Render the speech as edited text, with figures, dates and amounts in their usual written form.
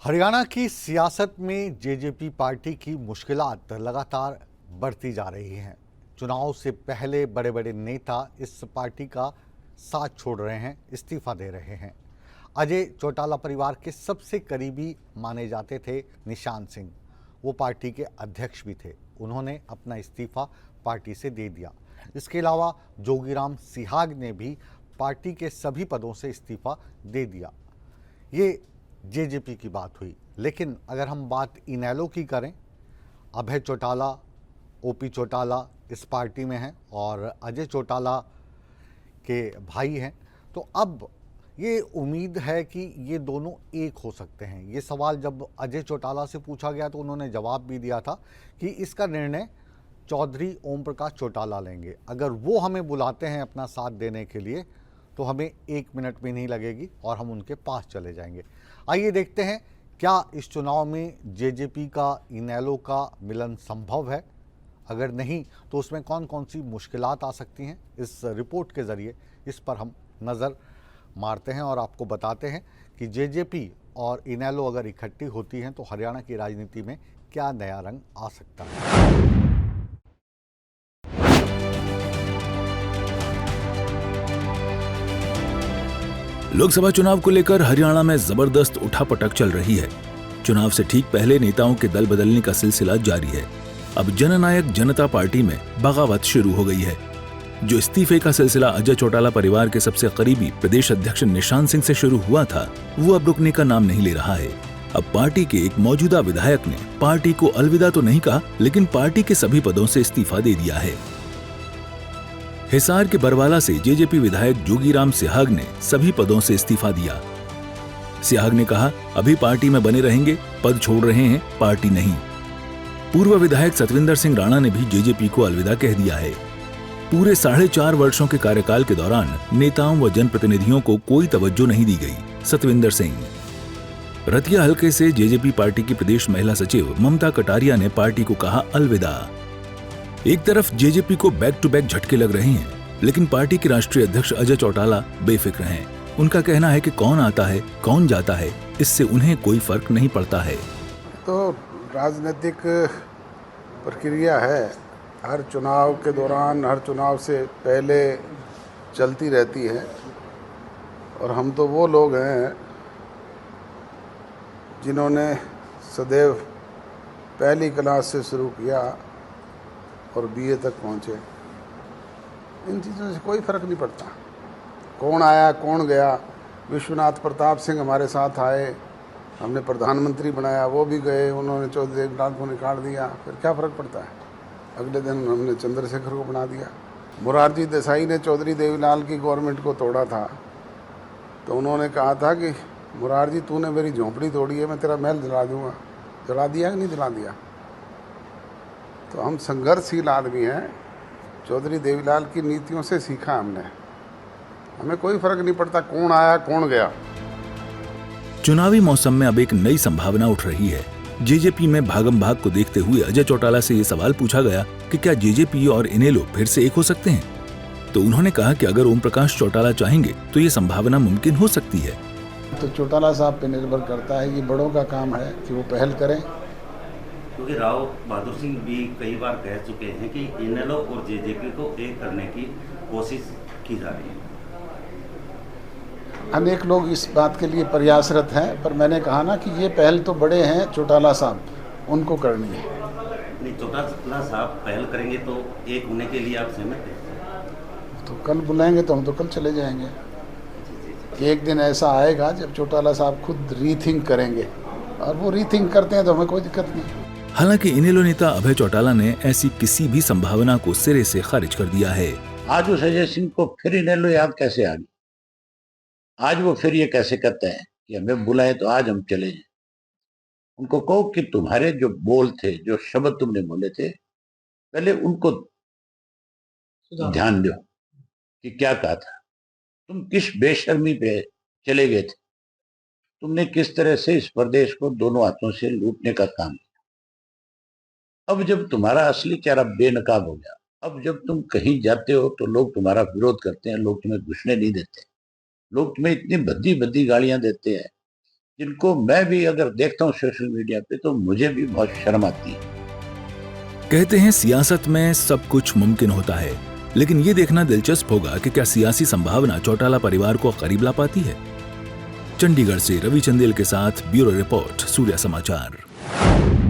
हरियाणा की सियासत में जेजेपी पार्टी की मुश्किलात लगातार बढ़ती जा रही हैं। चुनाव से पहले बड़े बड़े नेता इस पार्टी का साथ छोड़ रहे हैं, इस्तीफा दे रहे हैं। अजय चौटाला परिवार के सबसे करीबी माने जाते थे निशान सिंह। वो पार्टी के अध्यक्ष भी थे। उन्होंने अपना इस्तीफा पार्टी से दे दिया। इसके अलावा जोगीराम सिहाग ने भी पार्टी के सभी पदों से इस्तीफा दे दिया। ये जेजेपी की बात हुई। लेकिन अगर हम बात इनेलो की करें, अभय चौटाला, ओपी चौटाला इस पार्टी में हैं और अजय चौटाला के भाई हैं। तो अब ये उम्मीद है कि ये दोनों एक हो सकते हैं। ये सवाल जब अजय चौटाला से पूछा गया तो उन्होंने जवाब भी दिया था कि इसका निर्णय चौधरी ओम प्रकाश चौटाला लेंगे। अगर वो हमें बुलाते हैं अपना साथ देने के लिए तो हमें 1 मिनट भी नहीं लगेगी और हम उनके पास चले जाएंगे। आइए देखते हैं क्या इस चुनाव में जेजेपी का इनेलो का मिलन संभव है। अगर नहीं तो उसमें कौन कौन सी मुश्किलात आ सकती हैं, इस रिपोर्ट के ज़रिए इस पर हम नज़र मारते हैं और आपको बताते हैं कि जेजेपी और इनेलो अगर इकट्ठी होती हैं तो हरियाणा की राजनीति में क्या नया रंग आ सकता है। लोकसभा चुनाव को लेकर हरियाणा में जबरदस्त उठापटक चल रही है। चुनाव से ठीक पहले नेताओं के दल बदलने का सिलसिला जारी है। अब जननायक जनता पार्टी में बगावत शुरू हो गई है। जो इस्तीफे का सिलसिला अजय चौटाला परिवार के सबसे करीबी प्रदेश अध्यक्ष निशान सिंह से शुरू हुआ था, वो अब रुकने का नाम नहीं ले रहा है। अब पार्टी के एक मौजूदा विधायक ने पार्टी को अलविदा तो नहीं कहा, लेकिन पार्टी के सभी पदों से इस्तीफा दे दिया है। हिसार के बरवाला से जेजेपी विधायक जोगीराम सिहाग ने सभी पदों से इस्तीफा दिया। सिहाग ने कहा, अभी पार्टी में बने रहेंगे, पद छोड़ रहे हैं, पार्टी नहीं। पूर्व विधायक सतविंदर सिंह राणा ने भी जेजेपी को अलविदा कह दिया है। पूरे 4.5 वर्षों के कार्यकाल के दौरान नेताओं व जनप्रतिनिधियों को कोई तवज्जो नहीं दी गई। सतविंदर सिंह। रतिया हलके से जेजेपी पार्टी की प्रदेश महिला सचिव ममता कटारिया ने पार्टी को कहा अलविदा। एक तरफ जेजेपी को बैक टू बैक झटके लग रहे हैं, लेकिन पार्टी के राष्ट्रीय अध्यक्ष अजय चौटाला बेफिक्र हैं। उनका कहना है कि कौन आता है कौन जाता है, इससे उन्हें कोई फर्क नहीं पड़ता है। तो राजनीतिक प्रक्रिया है, हर चुनाव के दौरान, हर चुनाव से पहले चलती रहती है। और हम तो वो लोग हैं जिन्होंने सदैव पहली क्लास से शुरू किया और बीए तक पहुँचे। इन चीज़ों से कोई फ़र्क नहीं पड़ता कौन आया कौन गया। विश्वनाथ प्रताप सिंह हमारे साथ आए, हमने प्रधानमंत्री बनाया, वो भी गए, उन्होंने चौधरी देवीलाल को निकाल दिया, फिर क्या फ़र्क पड़ता है। अगले दिन हमने चंद्रशेखर को बना दिया। मोरारजी देसाई ने चौधरी देवीलाल की गवर्नमेंट को तोड़ा था, तो उन्होंने कहा था कि मोरारजी तूने मेरी झोंपड़ी तोड़ी है, मैं तेरा महल जला दूँगा। जला दिया कि नहीं जला दिया। तो हम संघर्षशील आदमी हैं। चौधरी देवीलाल की नीतियों से सीखा हमने। हमें कोई फर्क नहीं पड़ता कौन आया कौन गया। चुनावी मौसम में अब एक नई संभावना उठ रही है। जेजेपी में भागम भाग को देखते हुए अजय चौटाला से ये सवाल पूछा गया कि क्या जेजेपी और इनेलो फिर से एक हो सकते हैं, तो उन्होंने कहा कि अगर ओम प्रकाश चौटाला चाहेंगे तो ये संभावना मुमकिन हो सकती है। तो चौटाला साहब पे निर्भर करता है, ये बड़ों का काम है कि वो पहल करें। क्योंकि राव बहादुर सिंह भी कई बार कह चुके हैं कि इनेलो और जेजेपी को एक करने की कोशिश की जा रही है। अनेक लोग इस बात के लिए प्रयासरत हैं, पर मैंने कहा ना कि ये पहल तो बड़े हैं चौटाला साहब, उनको करनी है। नहीं, चौटाला साहब पहल करेंगे तो एक होने के लिए आप सहमत हैं? तो कल बुलाएंगे तो हम तो कल चले जाएंगे। एक दिन ऐसा आएगा जब चौटाला साहब खुद रीथिंक करेंगे, और वो रीथिंक करते हैं तो हमें कोई दिक्कत नहीं। हालांकि इनेलो नेता अभय चौटाला ने ऐसी किसी भी संभावना को सिरे से खारिज कर दिया है। आज उस अजय सिंह को फिर इनेलो याद कैसे आ गई? आज वो फिर ये कैसे कहते हैं कि हमें बुलाए तो आज हम चले जाएं? उनको कहो कि तुम्हारे जो बोल थे, जो शब्द तुमने बोले थे, पहले उनको ध्यान दो कि क्या कहा था। तुम किस बेशर्मी पे चले गए थे। तुमने किस तरह से इस प्रदेश को दोनों हाथों से लूटने का काम किया। अब जब तुम्हारा असली चेहरा बेनकाब हो गया, अब जब तुम कहीं जाते हो तो लोग तुम्हारा विरोध करते हैं, लोग तुम्हें घुसने नहीं देते, लोग तुम्हें इतनी भद्दी भद्दी गालियां देते हैं जिनको मैं भी अगर देखता हूँ सोशल मीडिया पे तो मुझे भी बहुत शर्म आती है। कहते हैं सियासत में सब कुछ मुमकिन होता है, लेकिन ये देखना दिलचस्प होगा कि क्या सियासी संभावना चौटाला परिवार को करीब ला पाती है। चंडीगढ़ से रवि चंदेल के साथ ब्यूरो रिपोर्ट, सूर्या समाचार।